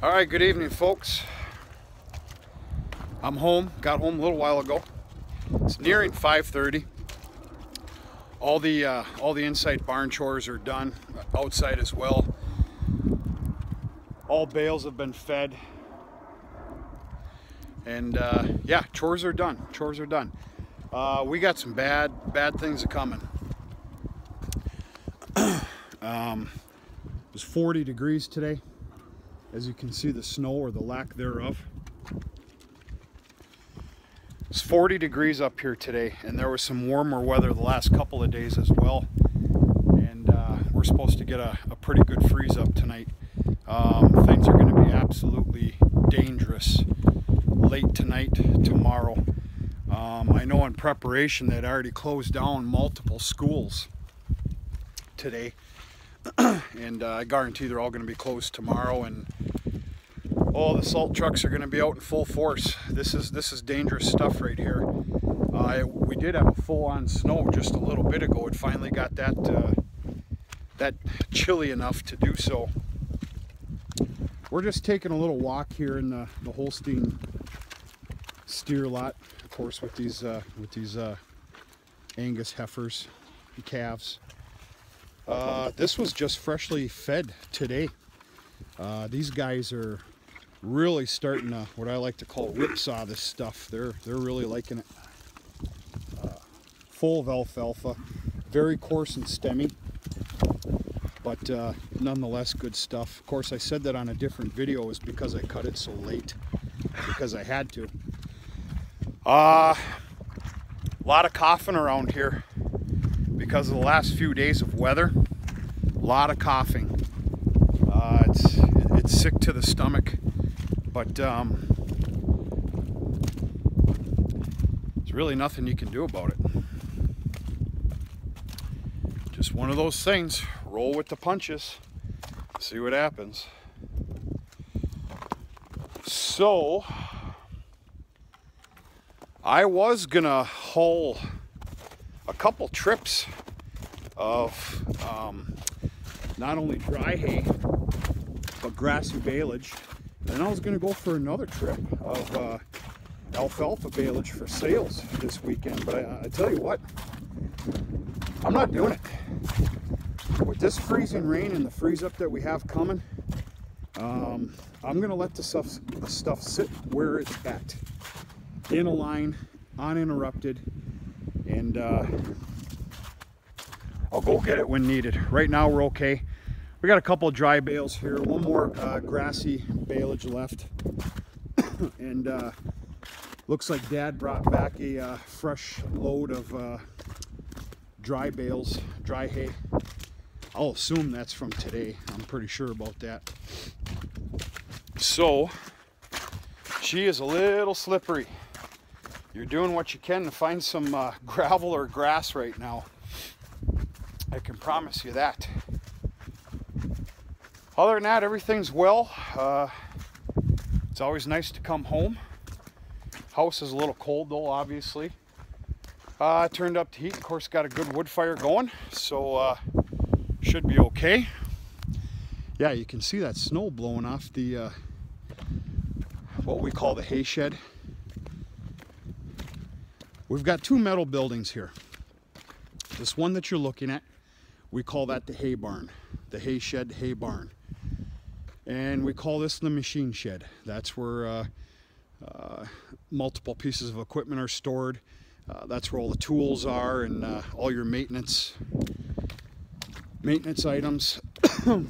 All right, good evening, folks. I'm home. Got home a little while ago. It's nearing 5:30. All the inside barn chores are done. Outside as well. All bales have been fed, and yeah, chores are done. Chores are done. We got some bad things a coming. It was 40 degrees today. As you can see, the snow or the lack thereof. It's 40 degrees up here today, and there was some warmer weather the last couple of days as well. And we're supposed to get a pretty good freeze up tonight. Things are going to be absolutely dangerous late tonight, tomorrow. I know in preparation they'd already closed down multiple schools today. And I guarantee they're all going to be closed tomorrow, and the salt trucks are going to be out in full force. This is dangerous stuff right here. We did have a full-on snow just a little bit ago. It finally got that chilly enough to do so. We're just taking a little walk here in the Holstein steer lot, of course, with these Angus heifers and calves. This was just freshly fed today. These guys are really starting to, what I like to call, whipsaw this stuff. They're really liking it. Full of alfalfa, very coarse and stemmy, but nonetheless good stuff. Of course, I said that on a different video is because I cut it so late, because I had to. A lot of coughing around here because of the last few days of weather. A lot of coughing. It's sick to the stomach, but there's really nothing you can do about it. Just one of those things. Roll with the punches. See what happens. So I was gonna haul a couple trips of not only dry hay but grassy baleage, and I was going to go for another trip of alfalfa baleage for sales this weekend. But I tell you what, I'm not doing it. With this freezing rain and the freeze up that we have coming, I'm going to let the stuff sit where it's at, in a line, uninterrupted, and I'll go get it when needed. Right now we're okay. We got a couple of dry bales here, one more grassy baleage left, and looks like Dad brought back a fresh load of dry bales, dry hay. I'll assume that's from today. I'm pretty sure about that. So she is a little slippery. You're doing what you can to find some gravel or grass right now. I can promise you that. Other than that, everything's well. It's always nice to come home. House is a little cold though, obviously. I turned up the heat. Of course, got a good wood fire going, so should be okay. Yeah, you can see that snow blowing off the what we call the hay shed. We've got two metal buildings here. This one that you're looking at, we call that the hay barn, the hay shed, hay barn. And we call this the machine shed. That's where multiple pieces of equipment are stored. That's where all the tools are and all your maintenance items. A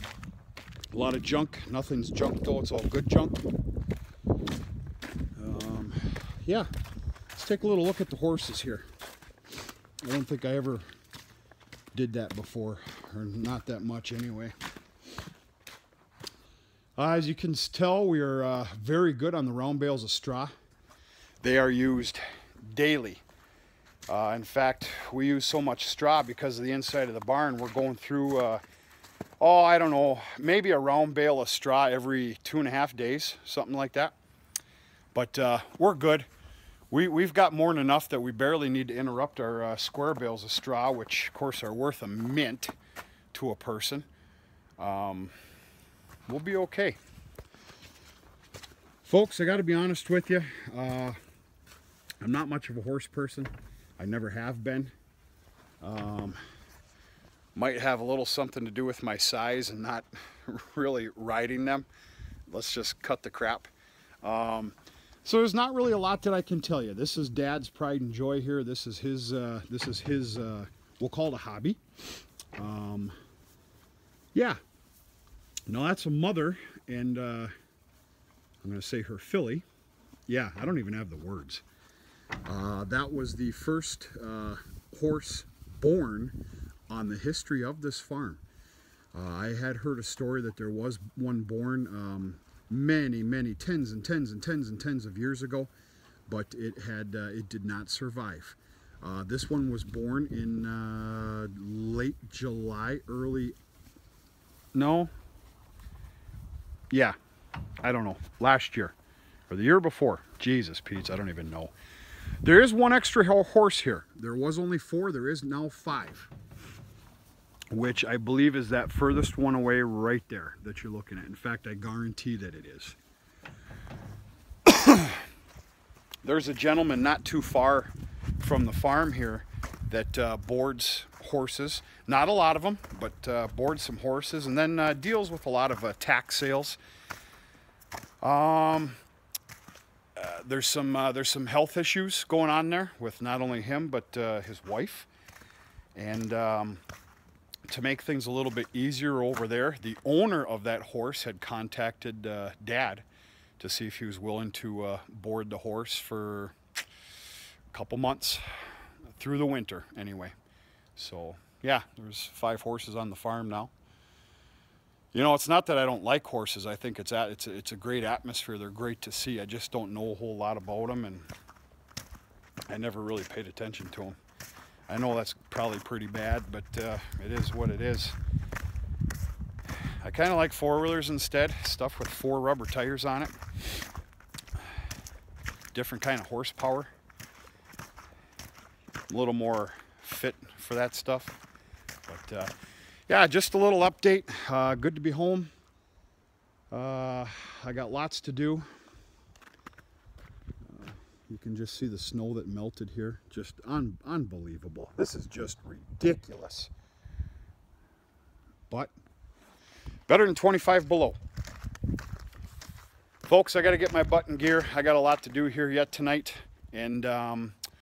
lot of junk. Nothing's junk though, it's all good junk. Yeah, let's take a little look at the horses here. I don't think I ever did that before, or not that much anyway. As you can tell, we are very good on the round bales of straw. They are used daily. In fact, we use so much straw because of the inside of the barn. We're going through, I don't know, maybe a round bale of straw every 2.5 days, something like that. But we're good. We've got more than enough that we barely need to interrupt our square bales of straw, which of course are worth a mint to a person. We'll be okay. Folks, I got to be honest with you. I'm not much of a horse person. I never have been. Might have a little something to do with my size and not really riding them. Let's just cut the crap. So there's not really a lot that I can tell you. This is Dad's pride and joy here. This is his we'll call it a hobby. Yeah. No, that's a mother, and I'm going to say her filly. Yeah, I don't even have the words. That was the first horse born on the history of this farm. I had heard a story that there was one born many tens of years ago, but it did not survive. This one was born in late July, I don't know, last year or the year before. Jesus, Pete, I don't even know. There is one extra horse here. There was only 4, there is now 5. Which I believe is that furthest one away right there that you're looking at. In fact, I guarantee that it is. There's a gentleman not too far from the farm here that boards horses. Not a lot of them, but boards some horses, and then deals with a lot of tax sales. There's some health issues going on there with not only him but his wife, and to make things a little bit easier over there, the owner of that horse had contacted Dad to see if he was willing to board the horse for a couple months through the winter anyway. So yeah, there's 5 horses on the farm now. You know, it's not that I don't like horses. I think it's a great atmosphere. They're great to see. I just don't know a whole lot about them, and I never really paid attention to them. I know that's probably pretty bad, but it is what it is. I kind of like 4-wheelers instead, stuff with 4 rubber tires on it. Different kind of horsepower. A little more fit for that stuff. But yeah, just a little update. Good to be home. I got lots to do. You can just see the snow that melted here. Just unbelievable. This is just ridiculous. But better than 25 below. Folks, I got to get my butt in gear. I got a lot to do here yet tonight. And